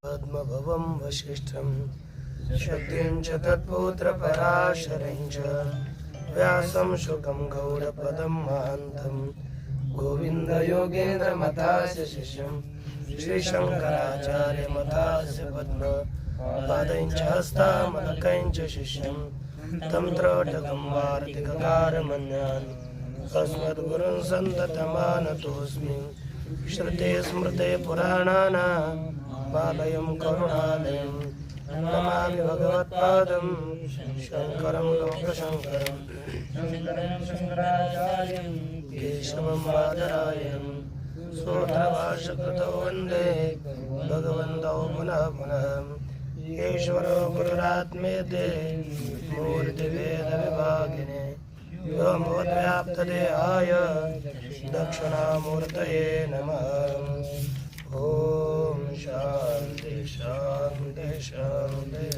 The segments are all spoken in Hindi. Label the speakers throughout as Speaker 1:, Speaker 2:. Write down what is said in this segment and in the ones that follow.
Speaker 1: पद्मभवं वसिष्ठं शक्तिं च तत्पुत्रपराशरं च व्यासं शुकं गौडपदं महान्तं गोविन्दयोगेन्द्रमतास्य शिष्यं श्रीशङ्कराचार्यमतास्य पद्मपादं च हस्तामलकं च शिष्यं तं त्रोटकं वार्तिककारमन्यान् अस्मद्गुरुं सन्ततमानतोऽस्मि श्रुते स्मृते पुराणानामालयं करुणालयं नमामि भगवत्पादं शङ्करं लोकशङ्करं केशवं बादरायणं सूत्रभाष्यकृतौ वन्दे भगवन्तौ पुनः पुनः ईश्वरो गुरुरात्मेति मूर्तिभेदविभागिने व्योमोद्व्याप्तदेहाय दक्षिणामूर्तये नमः। ओम शांति शांति शांति।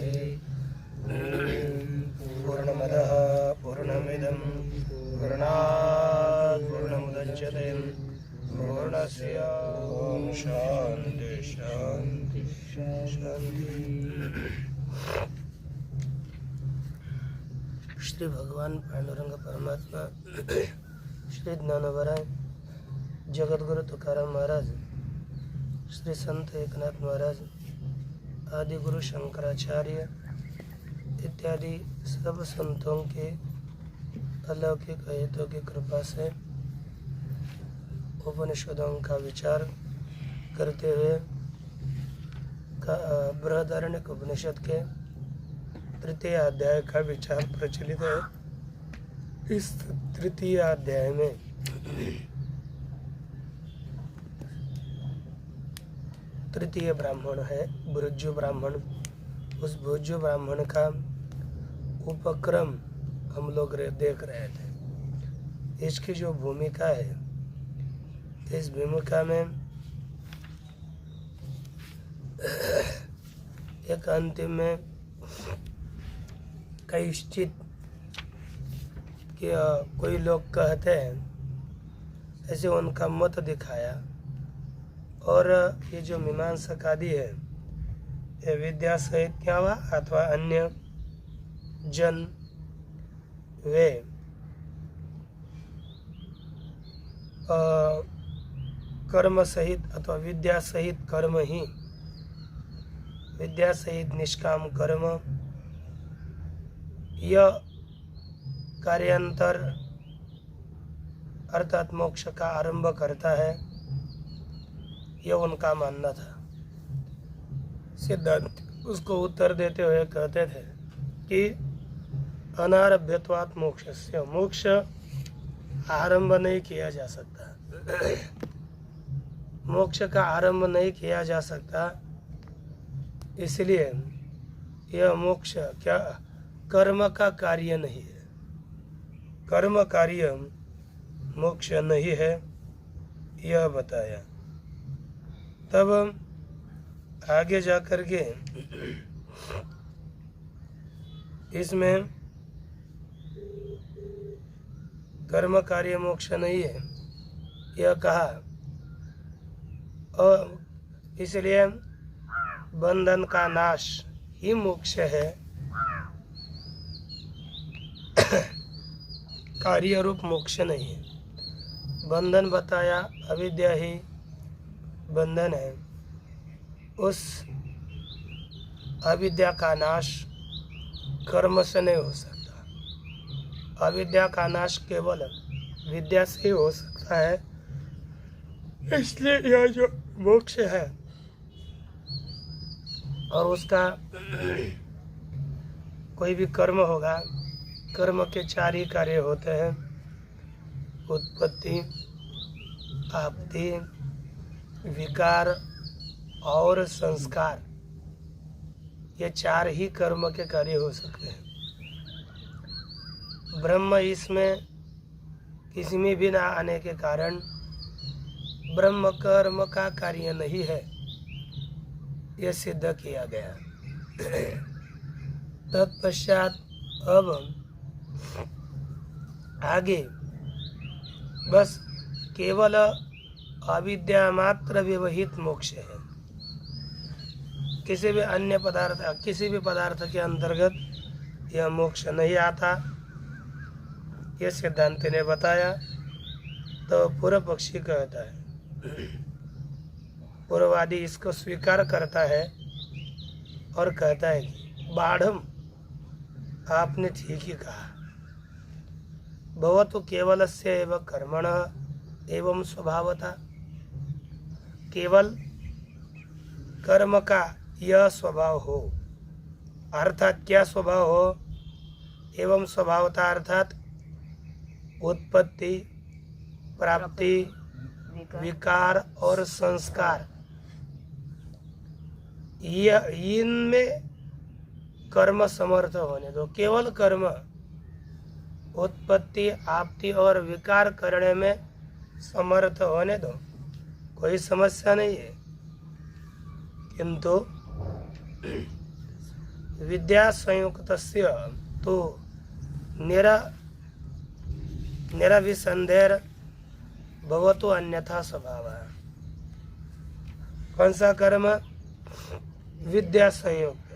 Speaker 1: पूर्णमदः पूर्णमिदं पूर्णात् पूर्णमुदच्यते पूर्णस्य ओम शांति शांति शांति। श्री भगवान पांडुरंग परमात्मा, श्री ज्ञानवराय जगतगुरु तुकाराम महाराज, श्री संत एकनाथ महाराज, आदि गुरु शंकराचार्य इत्यादि सब संतों के अलौकिक हेतु की कृपा से उपनिषदों का विचार करते हुए बृहदारण्यक उपनिषद के तृतीय अध्याय का विचार प्रचलित है। इस तृतीय अध्याय में तृतीय ब्राह्मण है भृजु ब्राह्मण। उस भृजु ब्राह्मण का उपक्रम हम लोग देख रहे थे। इसकी जो भूमिका है, इस भूमिका में एक अंतिम में कैश्चित कि कोई लोग कहते हैं, ऐसे उनका मत दिखाया। और ये जो मीमांसकादि है, ये विद्या सहित क्या हुआ अथवा अन्य जन वे कर्म सहित अथवा विद्या सहित कर्म ही, विद्या सहित निष्काम कर्म यह कार्यांतर अर्थात मोक्ष का आरंभ करता है, यह उनका मानना था। सिद्धांत उसको उत्तर देते हुए कहते थे कि अनारभ्यत्वात् मोक्षस्य, मोक्ष आरंभ नहीं किया जा सकता। मोक्ष का आरंभ नहीं किया जा सकता, इसलिए यह मोक्ष क्या कर्म का कार्य नहीं है। कर्म कार्य मोक्ष नहीं है, यह बताया। तब आगे जाकर के इसमें कर्म कार्य मोक्ष नहीं है यह कहा, और इसलिए बंधन का नाश ही मोक्ष है, कार्य रूप मोक्ष नहीं है। बंधन बताया, अविद्या ही बंधन है। उस अविद्या का नाश कर्म से नहीं हो सकता। अविद्या का नाश केवल विद्या से ही हो सकता है। इसलिए यह जो मोक्ष है और उसका कोई भी कर्म होगा, कर्म के 4 ही कार्य होते हैं, उत्पत्ति, आपत्ति, विकार और संस्कार। ये 4 ही कर्म के कार्य हो सकते हैं। ब्रह्म इसमें किसी में भी ना आने के कारण ब्रह्म कर्म का कार्य नहीं है, यह सिद्ध किया गया। तत्पश्चात अब आगे बस केवल अविद्या मात्र व्यवहित मोक्ष है। किसी भी अन्य पदार्थ, किसी भी पदार्थ के अंतर्गत यह मोक्ष नहीं आता, यह सिद्धांत ने बताया। तो पूर्व पक्षी कहता है, पूर्ववादी इसको स्वीकार करता है और कहता है कि बाढ़म, आपने ठीक ही कहा, भवतु केवलस्य एव कर्मण एवं स्वभावता, केवल कर्म का यह स्वभाव हो, अर्थात क्या स्वभाव हो, एवं स्वभावता अर्थात उत्पत्ति, प्राप्ति, विकार और संस्कार, यह इनमें कर्म समर्थ होने दो। केवल कर्म उत्पत्ति, आपत्ति और विकार करने में समर्थ होने दो, कोई समस्या नहीं है। किंतु विद्या संयुक्तस्य तो निरविसंदेह भवतु अन्यथा स्वभाव। कौन सा कर्म? विद्या संयुक्त,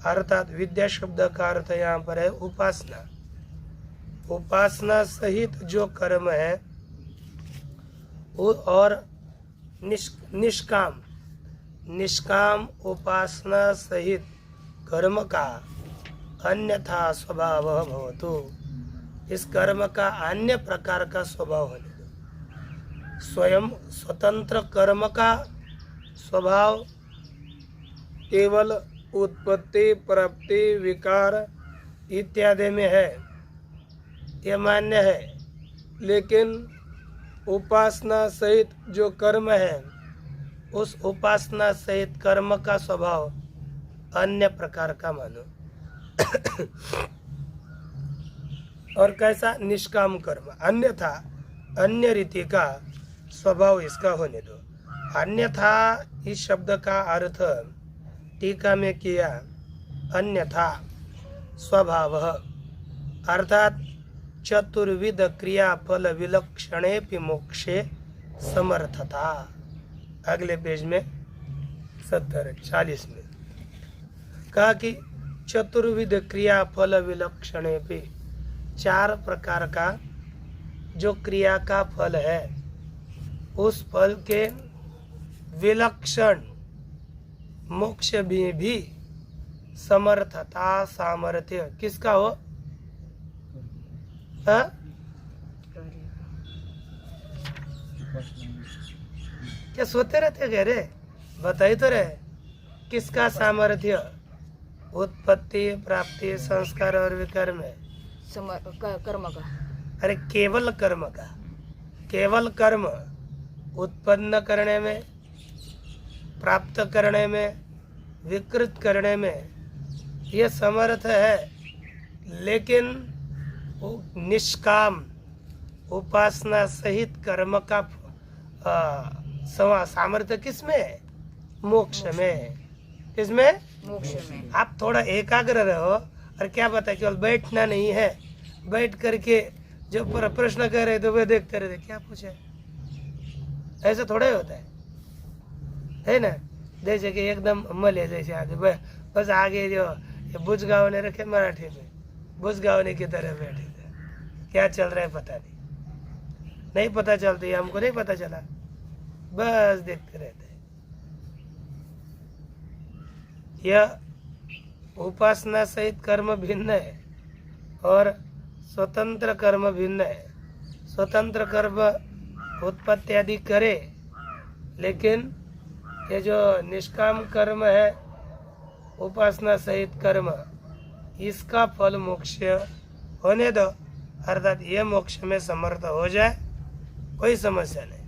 Speaker 1: अर्थात विद्या शब्द का अर्थ यहाँ पर है उपासना। उपासना सहित जो कर्म है और निष्काम उपासना सहित कर्म का अन्यथा स्वभाव भवतु, इस कर्म का अन्य प्रकार का स्वभाव होने दो। स्वयं स्वतंत्र कर्म का स्वभाव केवल उत्पत्ति, प्राप्ति, विकार इत्यादि में है, यह मान्य है। लेकिन उपासना सहित जो कर्म है, उस उपासना सहित कर्म का स्वभाव अन्य प्रकार का मानो। और कैसा? निष्काम कर्म, अन्यथा अन्य रीति का स्वभाव इसका होने दो। अन्यथा इस शब्द का अर्थ टीका में किया, अन्यथा स्वभाव अर्थात चतुर्विध क्रिया फल विलक्षणे मोक्षे समर्थता। अगले पेज में 40 में कहा कि चतुर्विध क्रिया फल विलक्षणे पे, 4 प्रकार का जो क्रिया का फल है, उस फल के विलक्षण मोक्ष में भी समर्थता, सामर्थ्य किसका हो? हाँ? क्या सोते रहते कह रे? बताई तो रहे, किसका सामर्थ्य? उत्पत्ति, प्राप्ति, संस्कार और विकार में
Speaker 2: कर्म का।
Speaker 1: अरे केवल कर्म का, केवल कर्म उत्पन्न करने में, प्राप्त करने में, विकृत करने में ये समर्थ है। लेकिन निष्काम उपासना सहित कर्म का सामर्थ्य किसमें है? मोक्ष में। किसमें?
Speaker 2: मोक्ष में।
Speaker 1: आप थोड़ा एकाग्र रहो। और क्या पता, केवल बैठना नहीं है, बैठ करके जो प्रश्न कर रहे थे वे देखते रहते, क्या पूछे, ऐसा थोड़ा ही होता है ना? जैसे कि एकदम मले जैसे आगे बस आगे जो बुझगांव ने रखे मराठी में, बुझगावने की तरह बैठे थे, क्या चल रहा है पता नहीं पता चलती, हमको नहीं पता चला, बस देखते रहते। यह उपासना सहित कर्म भिन्न है और स्वतंत्र कर्म भिन्न है। स्वतंत्र कर्म उत्पत्ति आदि करे, लेकिन ये जो निष्काम कर्म है, उपासना सहित कर्म, इसका फल मोक्ष होने दो, अर्थात ये मोक्ष में समर्थ हो जाए, कोई समस्या नहीं।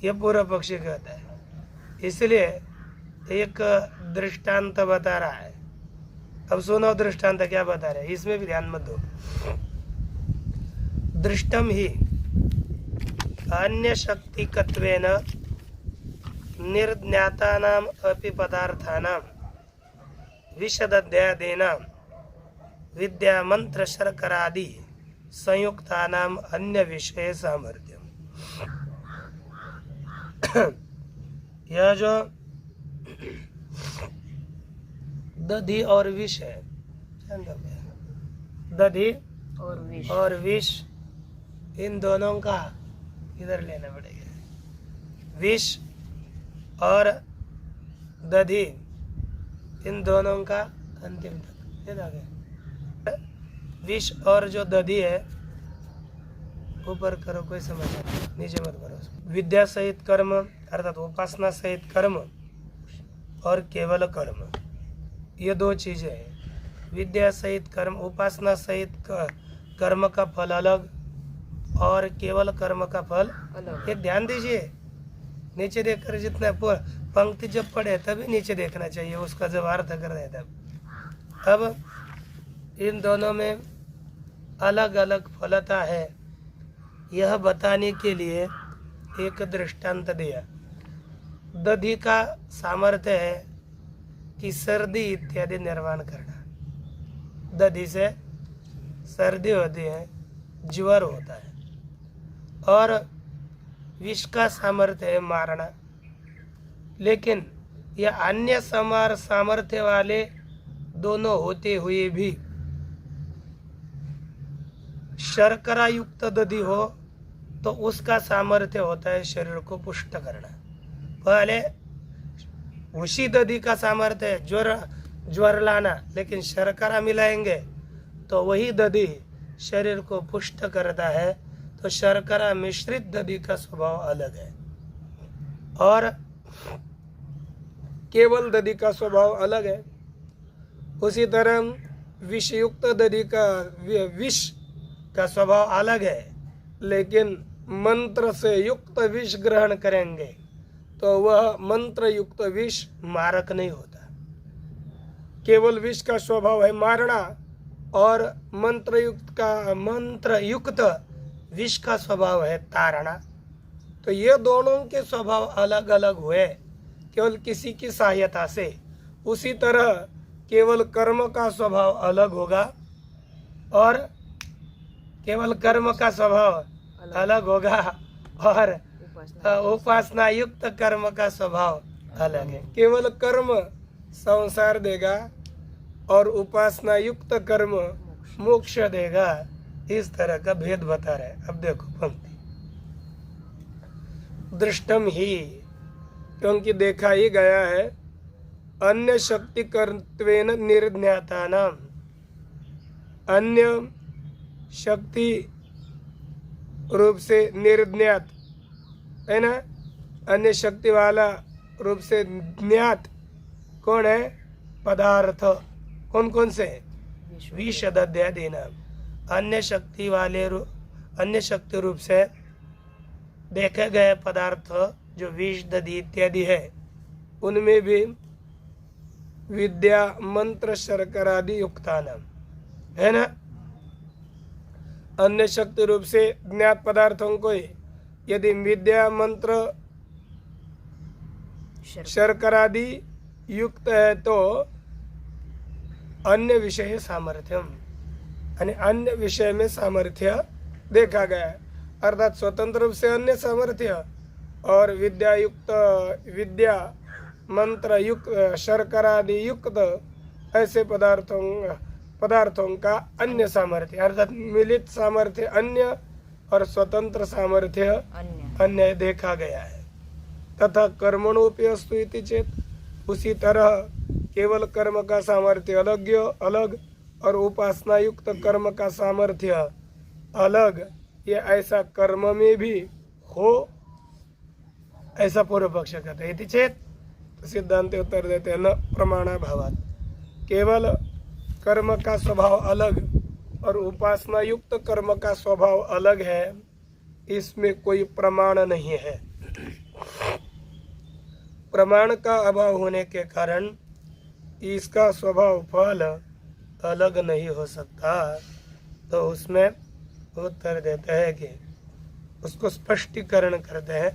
Speaker 1: ये पूर्व पक्षी कहता है। इसलिए एक दृष्टांत बता रहा है। अब सुनो दृष्टांत क्या बता रहे हैं, इसमें भी ध्यान मत दो। दृष्टम ही अन्य शक्तिकत्वेन निर्ज्ञातानाम अपि पदार्थानाम विशदध्यादेना विद्या मंत्र शर्करादि संयुक्तानाम अन्य विषय सामर्थ्यम। यह जो दधि और विष है, दधि और विष, इन दोनों का इधर लेना पड़ेगा। विष और दधि, इन दोनों का अंतिम तक ये आगे। विष और जो दधि है, ऊपर करो कोई समझ नहीं, नीचे मत करो। विद्या सहित कर्म अर्थात उपासना सहित कर्म और केवल कर्म, ये दो चीजें हैं। विद्या सहित कर्म, उपासना सहित कर्म का फल अलग और केवल कर्म का फल अलग। ये ध्यान दीजिए, नीचे देखकर जितना पंक्ति जब पढ़े तभी नीचे देखना चाहिए, उसका जब अर्थ कर रहे तब। अब इन दोनों में अलग अलग फलता है, यह बताने के लिए एक दृष्टांत दिया। दधि का सामर्थ्य है कि सर्दी इत्यादि निर्माण करना। दधि से सर्दी होती है, ज्वर होता है। और विष का सामर्थ्य है मारना। लेकिन यह अन्य समान सामर्थ्य वाले दोनों होते हुए भी शर्करा युक्त दधि हो तो उसका सामर्थ्य होता है शरीर को पुष्ट करना। पहले उसी दधि का सामर्थ्य है ज्वर लाना, लेकिन शर्करा मिलाएंगे तो वही दधि शरीर को पुष्ट करता है। तो शर्करा मिश्रित दधि का स्वभाव अलग है और केवल दधि का स्वभाव अलग है। उसी तरह विषयुक्त दधि का विष का स्वभाव अलग है, लेकिन मंत्र से युक्त विष ग्रहण करेंगे तो वह मंत्र युक्त विष मारक नहीं होता। केवल विष का स्वभाव है मारना और मंत्र युक्त विष का स्वभाव है तारना। तो ये दोनों के स्वभाव अलग अलग हुए केवल किसी की सहायता से। उसी तरह केवल कर्म का स्वभाव अलग होगा और केवल कर्म का स्वभाव अलग होगा और उपासना युक्त कर्म का स्वभाव अलग है। केवल कर्म संसार देगा और उपासना युक्त कर्म मोक्ष देगा। इस तरह का भेद बता रहे। अब देखो पंक्ति, दृष्टम ही, क्योंकि देखा ही गया है, अन्य शक्ति कर्तवेन निर्ज्ञाता नाम, अन्य शक्ति रूप से निर्ज्ञात है ना, अन्य शक्ति वाला रूप से ज्ञात कौन है? पदार्थ। कौन कौन से? विशदध्यादि नाम, अन्य शक्ति वाले अन्य शक्ति रूप से देखे गए पदार्थ जो विष दधि इत्यादि है, उनमें भी विद्या मंत्र शर्करादि युक्तानाम है ना। अन्य शक्ति रूप से ज्ञात पदार्थों को यदि विद्या मंत्र शर्करादि युक्त है तो अन्य विषय सामर्थ्यम, यानी अन्य विषय में सामर्थ्य देखा गया है। अर्थात स्वतंत्र रूप से अन्य सामर्थ्य और विद्या मंत्र युक्त शर्करादि युक्त ऐसे पदार्थों का अन्य सामर्थ्य, अर्थात मिलित सामर्थ्य अन्य और स्वतंत्र सामर्थ्य अन्य देखा गया है। तथा कर्मणोपि अस्तु इति चेत, उसी तरह केवल कर्म का सामर्थ्य अलग और उपासना युक्त कर्म का सामर्थ्य अलग, ये ऐसा कर्म में भी हो, ऐसा पूर्व पक्ष कहते हैं। इति चेत, सिद्धांत उत्तर देते हैं न प्रमाणाभावात्, केवल कर्म का स्वभाव अलग और उपासना युक्त कर्म का स्वभाव अलग है, इसमें कोई प्रमाण नहीं है। प्रमाण का अभाव होने के कारण इसका स्वभाव फल अलग नहीं हो सकता। तो उसमें उत्तर देते हैं कि उसको स्पष्टीकरण करते हैं।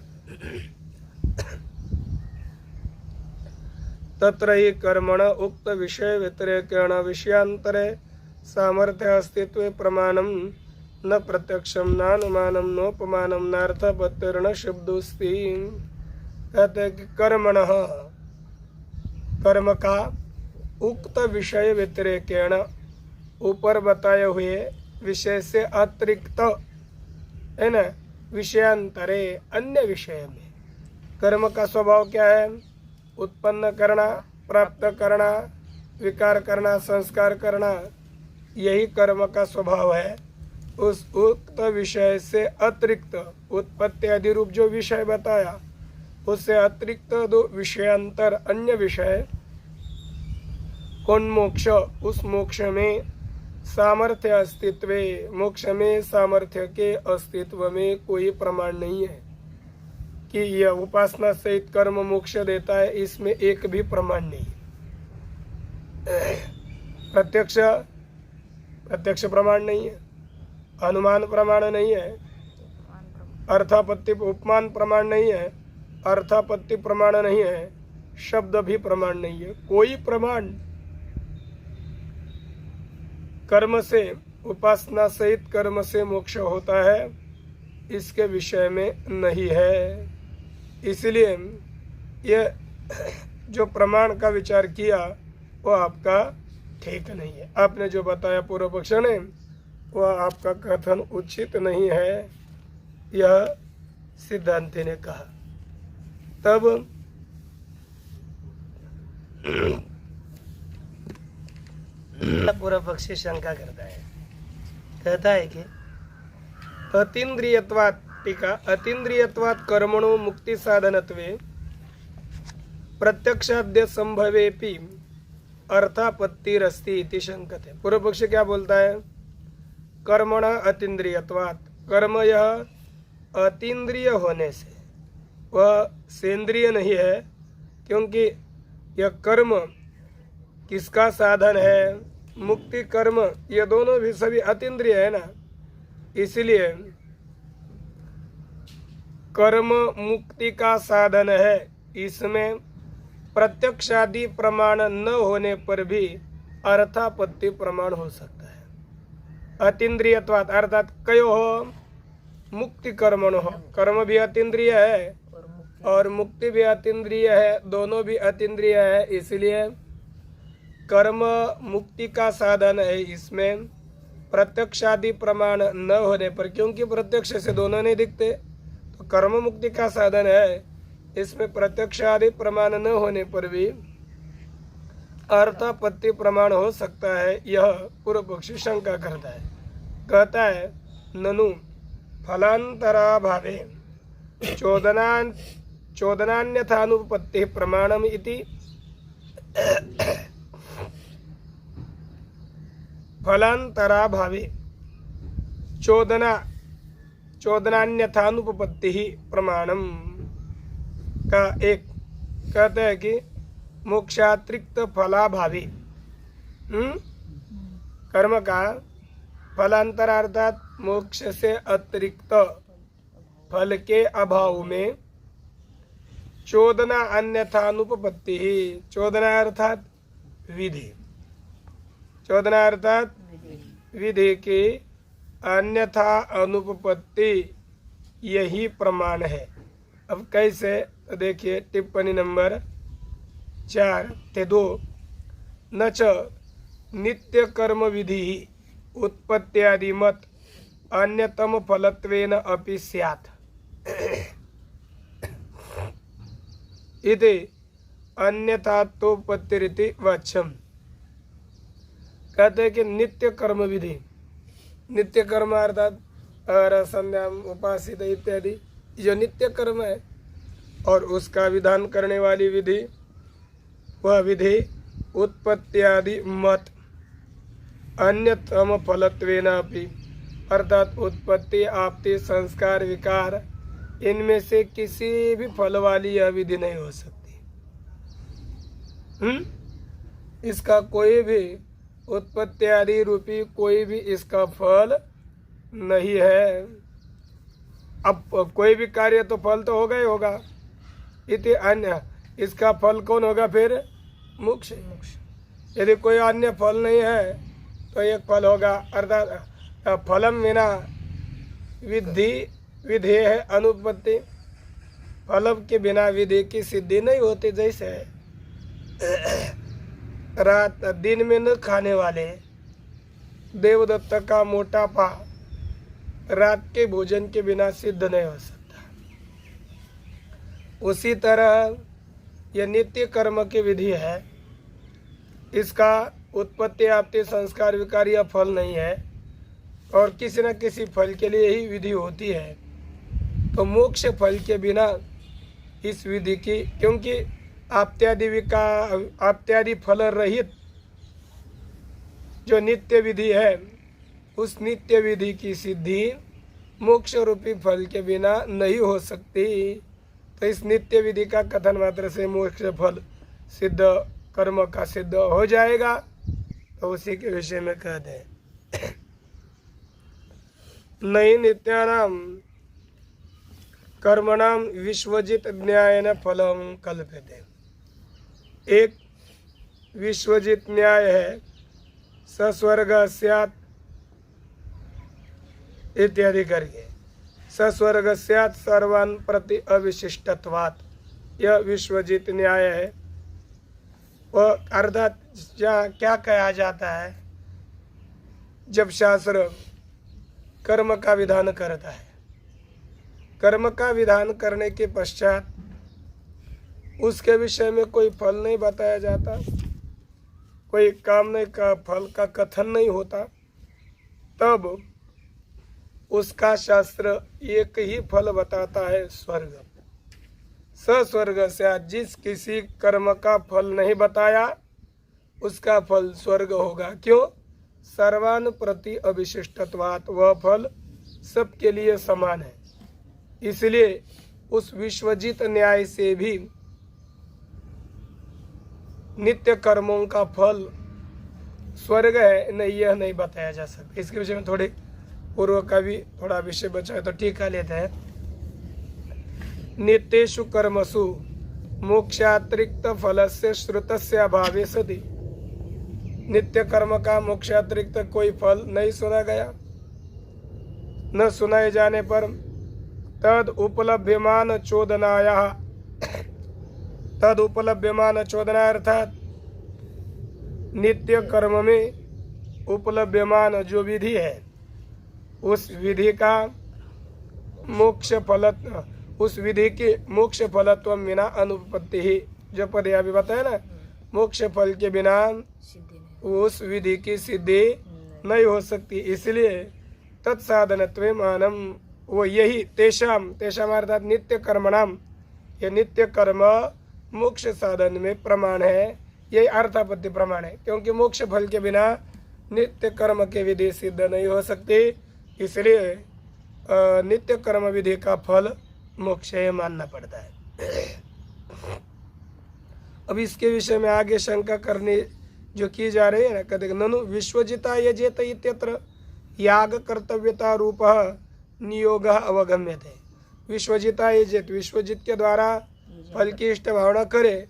Speaker 1: तत्र ही कर्मण उक्त विषय व्यतिरेकेण विषयांतरे सामर्थ्य अस्तित्वे प्रमाणम न प्रत्यक्षम नानुमानम नोपमानम नार्थपत्तिर्न शब्दोस्ति। कहते हैं कि कर्मणः कर्म का उक्त विषय व्यतिरेकेण ऊपर बताए हुए विषय से अतिरिक्त है ना, विषयांतरे अन्य विषय में कर्म का स्वभाव क्या है? उत्पन्न करना, प्राप्त करना, विकार करना, संस्कार करना, यही कर्म का स्वभाव है। उस उक्त विषय से अतिरिक्त उत्पत्ति आदि रूप जो विषय बताया उससे अतिरिक्त दो विषयांतर अन्य विषय कौन? मोक्ष। उस मोक्ष में सामर्थ्य अस्तित्व, मोक्ष में सामर्थ्य के अस्तित्व में कोई प्रमाण नहीं है कि यह उपासना सहित कर्म मोक्ष देता है, इसमें एक भी प्रमाण नहीं है। प्रत्यक्ष प्रमाण नहीं है, अनुमान प्रमाण नहीं है, अर्थापत्ति उपमान प्रमाण नहीं है, अर्थापत्ति प्रमाण नहीं है, शब्द भी प्रमाण नहीं है, कोई प्रमाण कर्म से, उपासना सहित कर्म से मोक्ष होता है इसके विषय में नहीं है। इसलिए यह जो प्रमाण का विचार किया वो आपका ठीक नहीं है। आपने जो बताया पूर्व पक्ष ने वह आपका कथन उचित नहीं है, यह सिद्धांति ने कहा। तब पूर्व पक्षी शंका करता है, कहता है कि अतीन्द्रियत्वात्, टीका, अतीन्द्रियत्वात् कर्मणो मुक्ति साधनत्वे प्रत्यक्षाद्य संभवेपि अर्थापत्तिरस्ति इति शंकते। पूर्व पक्षी क्या बोलता है? कर्मण अतीन्द्रियत्वात्, कर्म यह अतीन्द्रिय होने से, वह सेंद्रिय नहीं है, क्योंकि यह कर्म किसका साधन है? मुक्ति कर्म, ये दोनों भी सभी अतीन्द्रिय है ना। इसलिए कर्म मुक्ति का साधन है, इसमें प्रत्यक्षादि प्रमाण न होने पर भी अर्थापत्ति प्रमाण हो सकता है। अतीन्द्रियत्वात् अर्थात कयो हो मुक्ति कर्मण हो, कर्म भी अतीन्द्रिय है और मुक्ति भी अतीन्द्रिय है, दोनों भी अतीन्द्रिय है। इसलिए कर्म मुक्ति का साधन है, इसमें प्रत्यक्षादि प्रमाण न होने पर, क्योंकि प्रत्यक्ष से दोनों नहीं दिखते, तो कर्म मुक्ति का साधन है, इसमें प्रत्यक्षादि प्रमाण न होने पर भी अर्थापत्ति प्रमाण हो सकता है। यह पूर्व पक्षी शंका करता है, कहता है ननु फलांतराभावे चोदनान्यथानुपत्ति प्रमाणम इति। फलांतराभावे चोदनान्यथानुपत्ति ही प्रमाणम का एक कहते हैं कि मोक्षातिरिक्त फलाभावी, कर्म का फलांतर अर्थात मोक्ष से अतिरिक्त फल के अभाव में चोदना अन्यथानुपपत्ति ही, चोदना अर्थात विधि, चोदना अर्थात विधि की अन्यथा अनुपपत्ति, यही प्रमाण है। अब कैसे? तो देखिए टिप्पणी नंबर 4-2, न च नित्य कर्म विधि उत्पत्त्यादि मत अन्यतम फलत्वेन अपि स्यात् इति अन्यथातोपत्तिरिति वाच्यम। कहते हैं कि नित्य कर्म विधि, नित्य कर्म अर्थात संध्या उपासित इत्यादि जो नित्य कर्म है और उसका विधान करने वाली विधि, वह विधि उत्पत्त्यादि मत अन्यतम फलत्वेन अपि, अर्थात उत्पत्ति आपत्ति संस्कार विकार इनमें से किसी भी फल वाली यह विधि नहीं हो सकती। इसका कोई भी उत्पत्ति आदि रूपी कोई भी इसका फल नहीं है। अब कोई भी कार्य तो फल तो होगा ही होगा, इति अन्य, इसका फल कौन होगा फिर? मोक्ष।
Speaker 2: मोक्ष।
Speaker 1: यदि कोई अन्य फल नहीं है तो एक फल होगा, अर्थात फलम विना विधि विधि है अनुपत्ति, फलम के बिना विधि की सिद्धि नहीं होती। जैसे रात दिन में न खाने वाले देवदत्त का मोटापा रात के भोजन के बिना सिद्ध नहीं हो सकता। उसी तरह यह नित्य कर्म की विधि है, इसका उत्पत्ति आपत्ति संस्कार विकार या फल नहीं है, और किसी न किसी फल के लिए ही विधि होती है। तो मोक्ष फल के बिना इस विधि की, क्योंकि आप्त्यादि फल रहित जो नित्य विधि है, उस नित्य विधि की सिद्धि मोक्ष रूपी फल के बिना नहीं हो सकती। तो इस नित्य विधि का कथन मात्र से मोक्ष फल सिद्ध कर्म का सिद्ध हो जाएगा। तो उसी के विषय में कहते हैं नहीं नित्यानाम कर्मणाम विश्वजित न्यायन फलम कल्प्यते। एक विश्वजित न्याय है, सस्वर्ग स्यात् इत्यादि करके, सस्वर्ग स्यात् सर्वान् प्रति अविशिष्टत्वात्, यह विश्वजित न्याय है। वह अर्थात क्या कहा जाता है, जब शास्त्र कर्म का विधान करता है, कर्म का विधान करने के पश्चात उसके विषय में कोई फल नहीं बताया जाता, कोई कामने का फल का कथन नहीं होता, तब उसका शास्त्र एक ही फल बताता है, स्वर्ग। सस्वर्ग से जिस किसी कर्म का फल नहीं बताया उसका फल स्वर्ग होगा। क्यों? सर्वान प्रति अविशिष्टत्वात्, वह फल सबके लिए समान है। इसलिए उस विश्वजित न्याय से भी नित्य कर्मों का फल स्वर्ग है, नहीं यह नहीं बताया जा सकता। इसके विषय में थोड़े पूर्व का भी थोड़ा विषय बचा है, तो टीका लेते हैं। नित्येषु कर्मसु मोक्षातिरिक्त फलस्य श्रुतस्य अभावे सति, नित्य कर्म का मोक्षातिरिक्त कोई फल नहीं सुना गया, न सुनाए जाने पर तद उपलभ्यमान चोदनाया, तद उपलभ्यमान चोदना अर्थात नित्य कर्म में उपलभ्यमान जो विधि है, उस विधि का मोक्ष फल, उस विधि की मोक्ष फलत्व बिना अनुपत्ति ही, जो पद अभी बताया ना, मोक्ष फल के बिना उस विधि की सिद्धि नहीं हो सकती। इसलिए तत्साधनत्वे मानम, वो यही तेषाम, तेषाम अर्थात नित्य कर्मणाम, ये नित्य कर्म मोक्ष साधन में प्रमाण है, यही अर्थापत्ति प्रमाण है। क्योंकि मोक्ष फल के बिना नित्य कर्म के विधि सिद्ध नहीं हो सकती, इसलिए नित्य कर्म विधि का फल मोक्ष मानना पड़ता है। अब इसके विषय में आगे शंका करने जो की जा रही है ना, कहते ननु विश्वजिता यजेत इत्यत्र याग कर्तव्यता रूप नियोग अवगम्यते। विश्वजिता यजेत, विश्वजित के द्वारा फल की इष्ट भावना करे,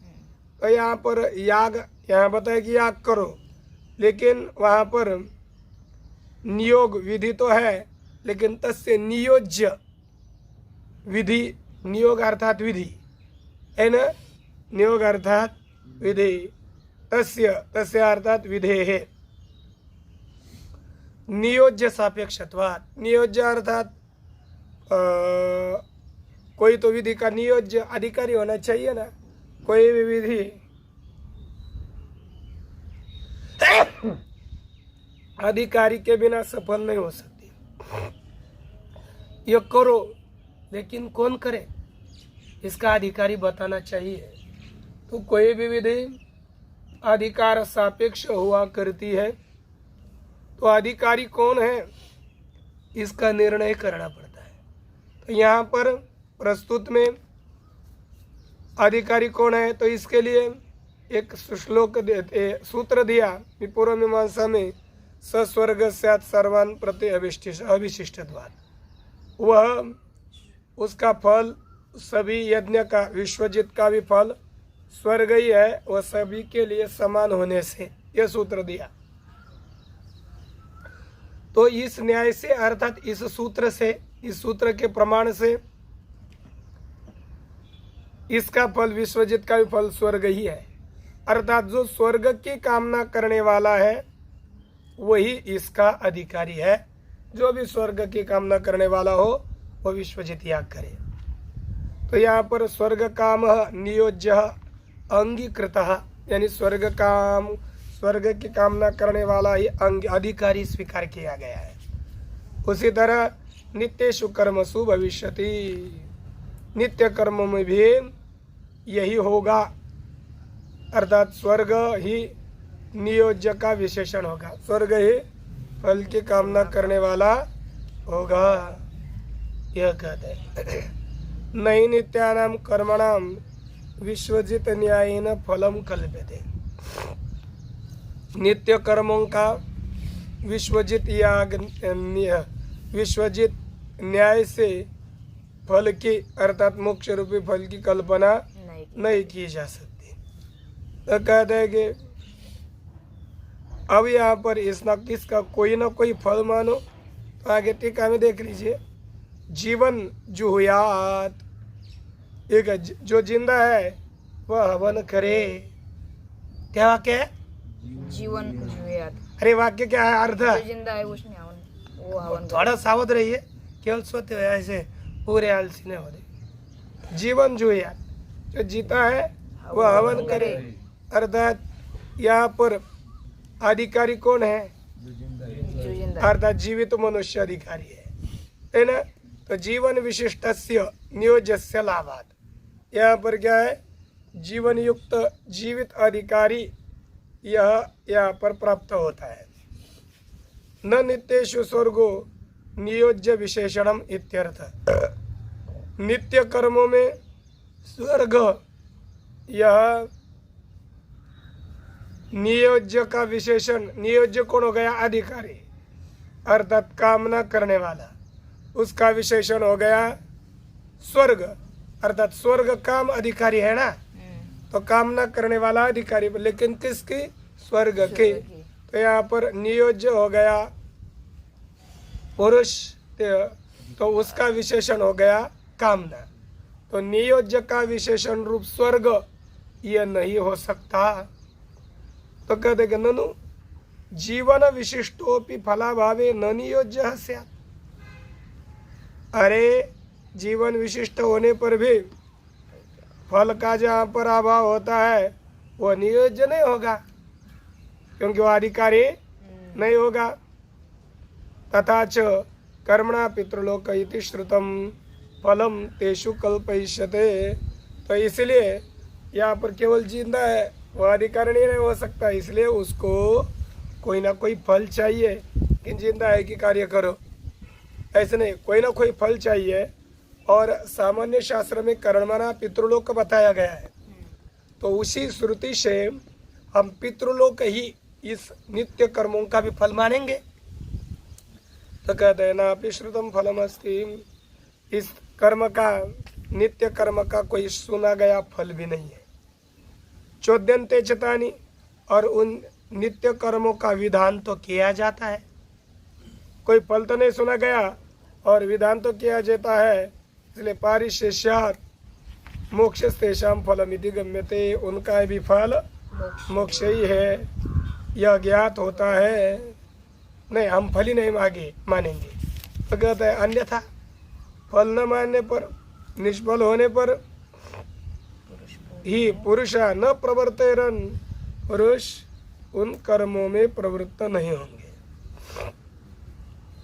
Speaker 1: तो यहाँ पर याग, यहाँ बताया कि याग करो, लेकिन वहाँ पर नियोग विधि तो है, लेकिन तस्य नियोज्य विधि, नियोग अर्थात विधि है ना, नियोग अर्थात विधि, तस्य तस्य अर्थात विधे है। नियोज्य सापेक्षत्वात्, नियोज्य अर्थात कोई तो विधि का नियोज्य अधिकारी होना चाहिए ना, कोई भी विधि अधिकारी के बिना सफल नहीं हो सकती। ये करो, लेकिन कौन करे, इसका अधिकारी बताना चाहिए। तो कोई भी विधि अधिकार सापेक्ष हुआ करती है, तो अधिकारी कौन है इसका निर्णय करना पड़ता है। तो यहाँ पर प्रस्तुत में अधिकारी कौन है, तो इसके लिए एक श्लोक सूत्र दिया पूर्व मीमांसा में, सस्वर्ग स्यात् सर्वान् प्रति अविशिष्टत्वात्, वह उसका फल सभी यज्ञ का, विश्वजित का भी फल स्वर्ग ही है, वह सभी के लिए समान होने से यह सूत्र दिया। तो इस न्याय से अर्थात इस सूत्र से, इस सूत्र के प्रमाण से इसका फल विश्वजित का भी फल स्वर्ग ही है। अर्थात जो स्वर्ग की कामना करने वाला है वही इसका अधिकारी है। जो भी स्वर्ग की कामना करने वाला हो वो विश्वजित याग करे। तो यहाँ पर स्वर्ग काम नियोज्य अंगीकृत, यानी स्वर्ग की कामना करने वाला ही अधिकारी स्वीकार किया गया है। उसी तरह नित्येषु कर्मसु भविष्यति, नित्य कर्मों में भी यही होगा। अर्थात स्वर्ग ही नियोज्य का विशेषण होगा, स्वर्ग ही फल की कामना करने वाला होगा। यह कहते हैं नहीं नित्यानाम कर्मणाम विश्वजित न्यायेन फलम कल्प्यते। नित्य कर्मों का विश्वजित न्याय से फल की अर्थात मोक्ष रूपी फल की कल्पना नहीं की जा सकती। तो कहते हैं कि अब यहाँ पर किसका कोई ना कोई फल मानो। तो आगे टीका में देख लीजिए, जीवन जुहुयात, एक जो जिंदा है वह हवन करे। क्या वाक्य है?
Speaker 2: जीवन जुहुयात।
Speaker 1: अरे वाक्य क्या है? अर्थ
Speaker 2: जो जिंदा है उसने वो हवन
Speaker 1: थोड़ा सावध रहिए, केवल सोते हुए ऐसे पूरे आलसी न हो रहे। जीवन जुहुयात, जो जीता है वह हवन करे। अर्थात यहाँ पर अधिकारी कौन है?
Speaker 2: जो जिंदा
Speaker 1: अर्थात जीवित मनुष्य अधिकारी है ना। तो जीवन विशिष्टस्य नियोज्यस्य लाभात, यहाँ पर क्या है? जीवन युक्त जीवित अधिकारी यह यहाँ पर प्राप्त होता है। न नित्येषु स्वर्गो नियोज्य विशेषणम इत्यर्थ। नित्य कर्मों में स्वर्ग यह नियोज्य का विशेषण, नियोज्य कौन हो गया? अधिकारी, अर्थात कामना करने वाला, उसका विशेषण हो गया स्वर्ग। अर्थात स्वर्ग काम अधिकारी है ना, तो कामना करने वाला अधिकारी, लेकिन किसकी? स्वर्ग की। तो यहाँ पर नियोज्य हो गया पुरुष, तो उसका विशेषण हो गया कामना। तो नियोज्य का विशेषण रूप स्वर्ग यह नहीं हो सकता। तो कहते कि ननु जीवन विशिष्टोपि फलाभावे न नियोज्य स्यात्। अरे जीवन विशिष्ट होने पर भी फल का जहाँ पर अभाव होता है वह नियोज्य नहीं होगा, क्योंकि वह अधिकारी नहीं होगा। तथा च कर्मणा पितृलोक इति श्रुतम फलम तेषु कल्पयिष्यते। तो इसलिए यहाँ पर केवल जिंदा है वह अधिकारी नहीं हो सकता, इसलिए उसको कोई ना कोई फल चाहिए कि जिंदा है कि कार्य करो, ऐसे नहीं, कोई ना कोई फल चाहिए। और सामान्य शास्त्र में कर्मणा पितृलोक बताया गया है, तो उसी श्रुति से हम पितृलोक ही इस नित्य कर्मों का भी फल मानेंगे। तो कहते हैं ना श्रुतम फलम अस्ति, इस कर्म का, नित्य कर्म का कोई सुना गया फल भी नहीं है। चोद्यंते चितानी, और उन नित्य कर्मों का विधान तो किया जाता है, कोई फल तो नहीं सुना गया और विधान तो किया जाता है। इसलिए पारिशेष्यात् मोक्ष तेषां फलमिति गम्यते, उनका भी फल मोक्ष ही है, यह ज्ञात होता है। नहीं, हम फल ही नहीं मानेंगे। तो कहते हैं अन्यथा फल न मानने पर, निष्फल होने पर ही पुरुषा न प्रवर्तेरन, पुरुष उन कर्मों में प्रवृत्त नहीं होंगे,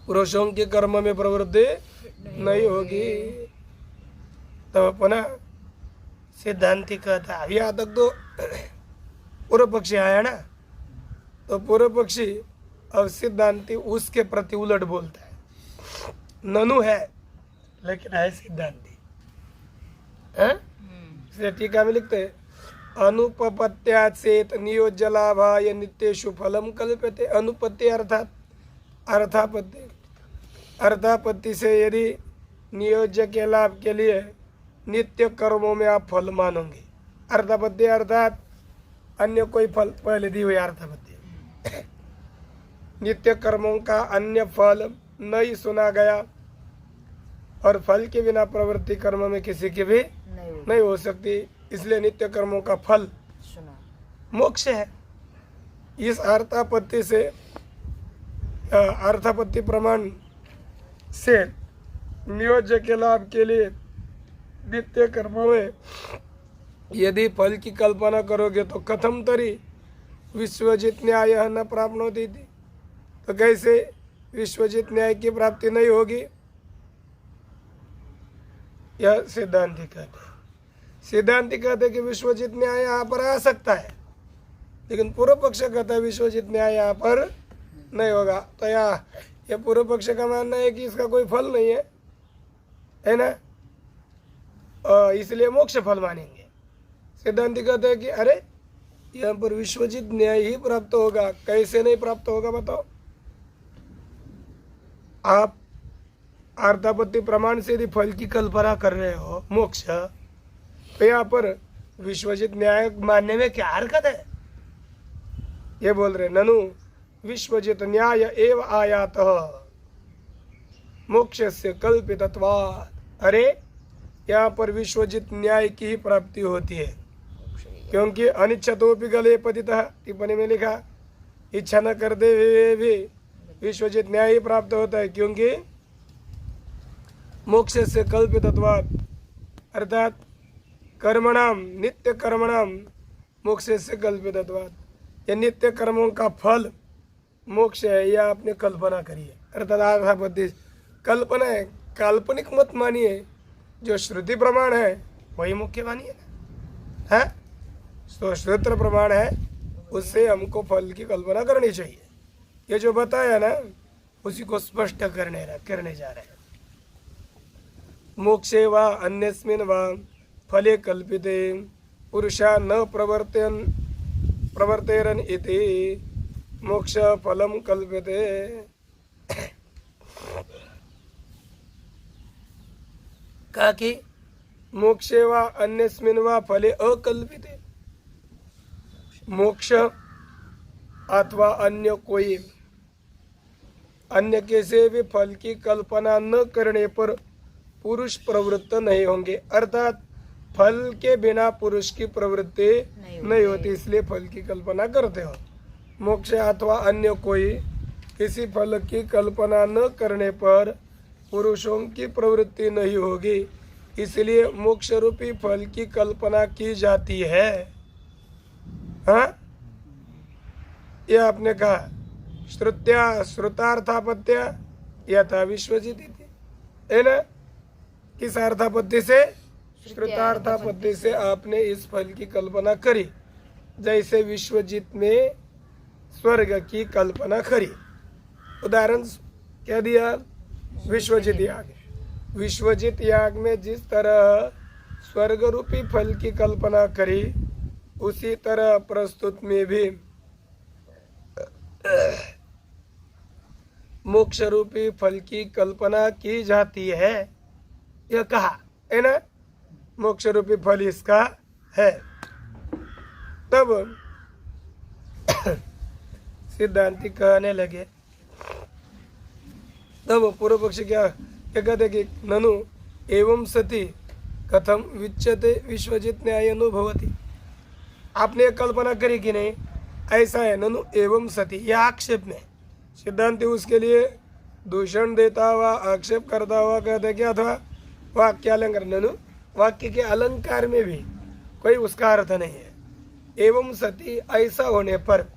Speaker 1: पुरुषों के कर्म में प्रवृत्ति नहीं होगी। तो अपना सिद्धांति कहता है, अभी तक तो पूर्व पक्षी आया ना, तो पूर्व पक्षी अब सिद्धांति उसके प्रति उलट बोलता है। ननु है लेकिन है सिद्धांति है। इसलिए टीका में लिखते हैं अनुपपत्या चेत नियोज्य लाभाय नित्येषु फलम कल्प्यते। अनुपत्ति अर्थात अर्थापत्ति, अर्थापत्ति से यदि नियोज्य के लाभ के लिए नित्य कर्मों में आप फल मानोगे अर्थापत्ति अर्थात अन्य कोई फल, पहले दी हुई अर्थापत्ति। नित्य कर्मों का अन्य फल नहीं सुना गया, और फल के बिना प्रवृत्ति कर्म में किसी की भी नहीं हो सकती, इसलिए नित्य कर्मों का फल
Speaker 2: सुना
Speaker 1: मोक्ष है। इस अर्थापत्ति से अर्थापत्ति प्रमाण से नियोज्य के लाभ के लिए नित्य कर्मों में यदि फल की कल्पना करोगे तो कथम तरी विश्वजित न्याय न प्राप्नोति थी, तो कैसे विश्वजित न्याय की प्राप्ति नहीं होगी, यह सिद्धांति कहते हैं। सिद्धांति कहते हैं कि विश्वजित न्याय यहाँ पर आ सकता है, लेकिन पूर्व पक्ष कहता है विश्वजित न्याय यहाँ पर नहीं होगा। तो यह पूर्व पक्ष का मानना है कि इसका कोई फल नहीं है ना, इसलिए मोक्ष फल मानेंगे। सिद्धांति कहते हैं कि अरे यहाँ पर विश्वजित न्याय ही प्राप्त होगा, कैसे नहीं प्राप्त होगा बताओ। आप अर्थापत्ति प्रमाण से यदि फल की कल्पना कर रहे हो मोक्ष, तो यहाँ पर विश्वजित न्याय मानने में क्या हरकत है। ये बोल रहे ननु विश्वजित न्याय एव आयात मोक्ष से कल्पितत्वात्। अरे यहाँ पर विश्वजित न्याय की ही प्राप्ति होती है, क्योंकि अनिच्छतोपि गले पतितः, टिप्पणी में लिखा इच्छा न करते हुए भी विश्वजित न्याय ही प्राप्त होता है, क्योंकि मोक्ष से कल्पितत्वात्, अर्थात कर्मणाम नित्य कर्मणाम मोक्ष से कल्पितत्वात्। ये नित्य कर्मों का फल मोक्ष है, यह आपने कल्पना करी है, अर्थात अर्थापत्ति कल्पना है, काल्पनिक मत मानिए। जो श्रुति प्रमाण है वही मुख्य मानिए ना, है तो श्रुत्र प्रमाण है, उससे हमको फल की कल्पना करनी चाहिए। ये जो बताया ना उसी को स्पष्ट करने जा रहे हैं। मोक्षे वा अन्यस्मिन् वा फले कल्पिते पुरुषा न प्रवर्तेरन इति मोक्ष फलम कल्प्यते। कहा कि मोक्षे वा अन्यस्मिन् वा फले अकल्पिते, मोक्ष अथवा अन्य कोई अन्य किसी भी फल की कल्पना न करने पर पुरुष प्रवृत्त नहीं होंगे, अर्थात फल के बिना पुरुष की प्रवृत्ति नहीं होती, इसलिए फल की कल्पना करते हो। मोक्ष अथवा अन्य कोई किसी फल की कल्पना न करने पर पुरुषों की प्रवृत्ति नहीं होगी, इसलिए मोक्ष रूपी फल की कल्पना की जाती है। हाँ, यह आपने कहा श्रुतार्थापत्या यथा विश्वजित है ना। किस अर्थापत्ति से? श्रुतार्थापत्ति से आपने इस फल की कल्पना करी, जैसे विश्वजित में स्वर्ग की कल्पना करी। उदाहरण क्या दिया? विश्वजित याग। विश्वजित याग में जिस तरह स्वर्ग रूपी फल की कल्पना करी, उसी तरह प्रस्तुत में भी मोक्ष रूपी फल की कल्पना की जाती है। यह कहा है ना, मोक्ष रूपी फल इसका है। तब सिद्धांति कहने लगे, तब पूर्व पक्षी क्या कहते कि ननु एवं सति कथम विच्यते विश्वजित न्याय अनुभवती। आपने एक कल्पना करी कि नहीं, ऐसा है ननु एवं सति, यह आक्षेप में सिद्धांति उसके लिए दूषण देता हुआ आक्षेप करता हुआ कहते क्या था, वाक्यालंकार। ननु वाक्य के अलंकार में भी कोई उसका अर्थ नहीं है। एवं सति, ऐसा होने पर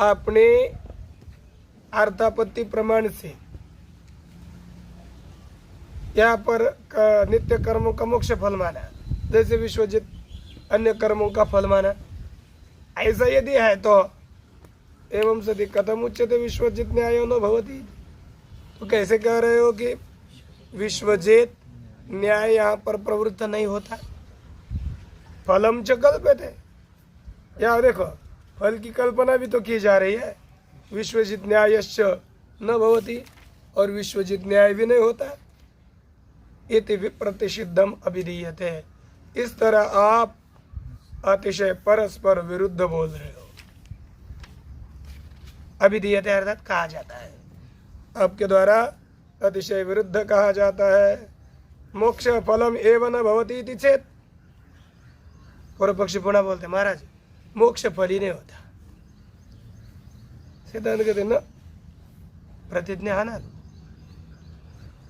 Speaker 1: आपने अर्थापत्ति प्रमाण से यहाँ पर नित्य कर्मों का मोक्ष फल माना, जैसे विश्वजित अन्य कर्मों का फल माना। ऐसा यदि है तो एवं सति कथम उच्यते विश्वजित न्याय न भवति, तो कैसे कह रहे हो कि विश्वजित न्याय यहाँ पर प्रवृत्त नहीं होता? फलम च कल्प्यते, यहाँ देखो फल की कल्पना भी तो की जा रही है। विश्वजित न्यायश्च न भवति, और विश्वजित न्याय भी नहीं होता। इति विप्रतिषिद्धम अभिधीयते। इस तरह आप अतिशय परस्पर विरुद्ध बोल रहे हो। अभिधीयते अर्थात कहा जाता है, आपके द्वारा अतिशय विरुद्ध कहा जाता है। मोक्ष फलम एव न भवति इति चेत, पूर्व पक्षी पुनः बोलते महाराज मोक्ष फल ही नहीं होता। सिद्धांत कहते न, प्रतिज्ञा हाना,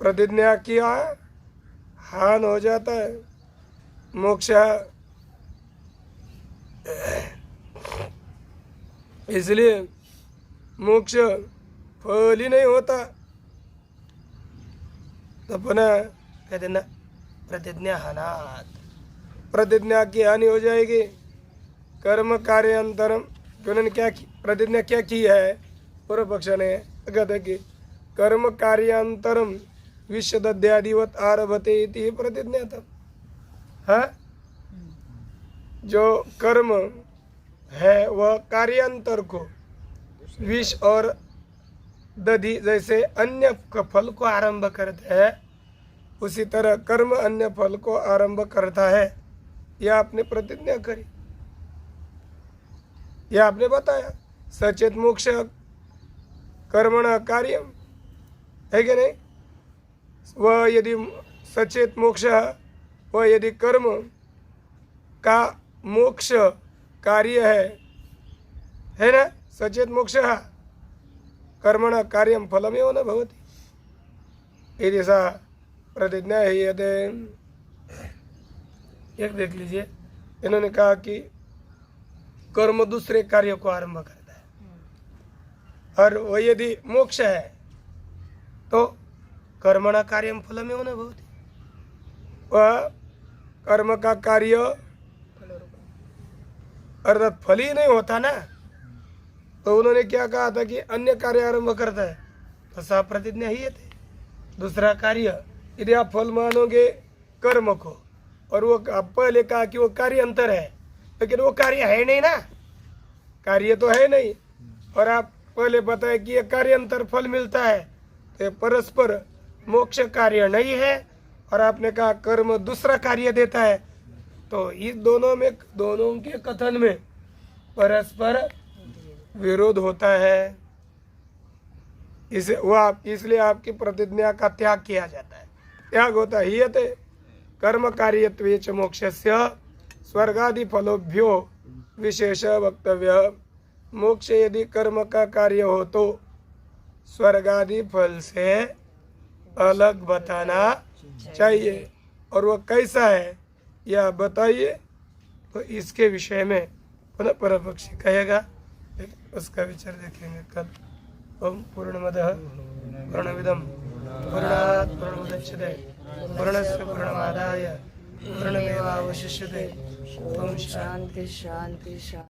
Speaker 1: प्रतिज्ञा किया हान हो जाता है। मोक्ष इसलिए मोक्ष फल ही नहीं होता। तो पुनः कहते न प्रतिज्ञा हानात, प्रतिज्ञा की हानि हो जाएगी। कर्म कार्यांतरम, उन्होंने क्या की प्रतिज्ञा क्या की है? पूर्व पक्ष ने कहते कि कर्म कार्यांतरम विश्वदध्यादिवत आरभते इति प्रतिज्ञा था। हाँ, जो कर्म है वह कार्यांतर को विष और दधि जैसे अन्य फल को आरंभ करते हैं, उसी तरह कर्म अन्य फल को आरंभ करता है। यह आपने प्रतिज्ञा करी, यह आपने बताया। सचेत मोक्ष कर्मण कार्यम है कि नहीं? वह यदि सचेत मोक्ष, वह यदि कर्म का मोक्ष कार्य है ना? सचेत मोक्ष कर्मण कार्यम फलमेव न भवति यदि सा प्रतिज्ञा है। एक देख लीजिए, इन्होंने कहा कि कर्म दूसरे कार्य को आरंभ करता है, और वह यदि मोक्ष है तो कर्मणा कार्यम फलमेव न भवति, वह कर्म का कार्य अर्थात फल ही नहीं होता ना। तो उन्होंने क्या कहा था कि अन्य कार्य आरंभ करता है, तो सा प्रतिज्ञा ही है। दूसरा कार्य यदि आप फल मानोगे कर्म को, और वो आप पहले कहा कि वो कार्य अंतर है, लेकिन वो कार्य है नहीं ना, कार्य तो है नहीं। और आप पहले बताए कि ये कार्य अंतर फल मिलता है, तो ये परस्पर मोक्ष कार्य नहीं है। और आपने कहा कर्म दूसरा कार्य देता है, तो इस दोनों के कथन में परस्पर विरोध होता है। इसलिए आपकी प्रतिज्ञा का त्याग किया जाता है। त्याग होता ही है कर्म कार्यत्वे च मोक्षस्य स्वर्गादि फलोभ्यो विशेष वक्तव्य। मोक्ष यदि कर्म का कार्य हो तो स्वर्गादि फल से अलग बताना चाहिए, और वह कैसा है यह बताइए। तो इसके विषय में पुनः पूर्व पक्षी कहेगा, उसका विचार देखेंगे कल। ओम पूर्णमदः पूर्णमिदं पूर्णात् पूर्णमुदच्यते पूर्णस्य पूर्णमादाय पूर्णमेवावशिष्यते। ओम शांति शांति शांति।